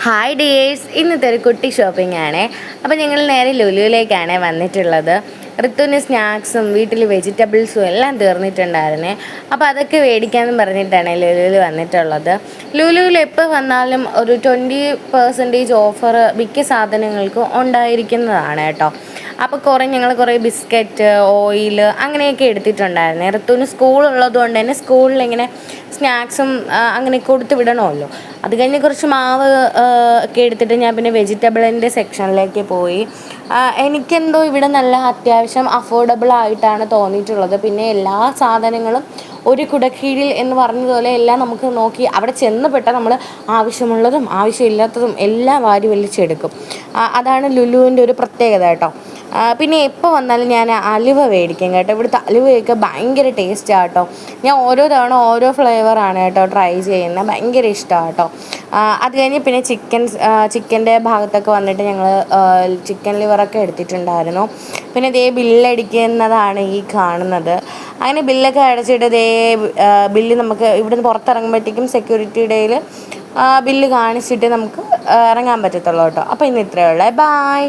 Hi dears, ഇന്നത്തെ ഒരു കുട്ടി ഷോപ്പിംഗ് ആണ്. അപ്പോൾ ഞങ്ങൾ നേരെ ലുലുവിലേക്കാണ് വന്നിട്ടുള്ളത്. ഋത്തുവിന് സ്നാക്സും വീട്ടിൽ വെജിറ്റബിൾസും എല്ലാം തീർന്നിട്ടുണ്ടായിരുന്നേ. അപ്പോൾ അതൊക്കെ മേടിക്കാമെന്ന് പറഞ്ഞിട്ടാണ് ലുലുവിൽ വന്നിട്ടുള്ളത്. ലുലുവിൽ എപ്പോൾ വന്നാലും ഒരു 20% ഓഫർ മിക്ക സാധനങ്ങൾക്കും ഉണ്ടായിരിക്കുന്നതാണ് കേട്ടോ. അപ്പോൾ ഞങ്ങൾ കുറേ ബിസ്ക്കറ്റ്, ഓയിൽ അങ്ങനെയൊക്കെ എടുത്തിട്ടുണ്ടായിരുന്നു. ഋത്തുവിന് സ്കൂളുള്ളത് കൊണ്ട് തന്നെ സ്കൂളിൽ ഇങ്ങനെ സ്നാക്സും അങ്ങനെ കൊടുത്ത് വിടണമല്ലോ. അത് കഴിഞ്ഞ് കുറച്ച് മാവ് ഒക്കെ എടുത്തിട്ട് ഞാൻ പിന്നെ വെജിറ്റബിളിൻ്റെ സെക്ഷനിലേക്ക് പോയി. എനിക്കെന്തോ ഇവിടെ നല്ല അത്യാവശ്യം അഫോർഡബിൾ ആയിട്ടാണ് തോന്നിയിട്ടുള്ളത്. പിന്നെ എല്ലാ സാധനങ്ങളും ഒരു കുടക്കീഴിൽ എന്ന് പറഞ്ഞതുപോലെ എല്ലാം നമുക്ക് നോക്കി അവിടെ ചെന്നപ്പെട്ടാൽ നമ്മൾ ആവശ്യമുള്ളതും ആവശ്യമില്ലാത്തതും എല്ലാം വാരി വലിച്ചെടുക്കും. അതാണ് ലുലുവിൻ്റെ ഒരു പ്രത്യേകത കേട്ടോ. പിന്നെ എപ്പോൾ വന്നാലും ഞാൻ അലുവ മേടിക്കും കേട്ടോ. ഇവിടുത്തെ അലുവയൊക്കെ ഭയങ്കര ടേസ്റ്റാണ് കേട്ടോ. ഞാൻ ഓരോ തവണ ഓരോ ഫ്ലേവറാണ് കേട്ടോ ട്രൈ ചെയ്യുന്നത്. ഭയങ്കര ഇഷ്ടമാണ് കേട്ടോ. അത് കഴിഞ്ഞ് പിന്നെ ചിക്കൻ്റെ ഭാഗത്തൊക്കെ വന്നിട്ട് ഞങ്ങൾ ചിക്കൻ ലിവറൊക്കെ എടുത്തിട്ടുണ്ടായിരുന്നു. പിന്നെ ദേ ബില്ലടിക്കുന്നതാണ് ഈ കാണുന്നത്. അങ്ങനെ ബില്ലൊക്കെ അടച്ചിട്ട് ബില്ല് നമുക്ക് ഇവിടുന്ന് പുറത്തിറങ്ങുമ്പോഴത്തേക്കും സെക്യൂരിറ്റിയുടെയിൽ ബില്ല് കാണിച്ചിട്ട് നമുക്ക് ഇറങ്ങാൻ പറ്റത്തുള്ളൂ കേട്ടോ. അപ്പോൾ ഇന്ന് ഇത്രയേ ഉള്ളൂ. ബായ്.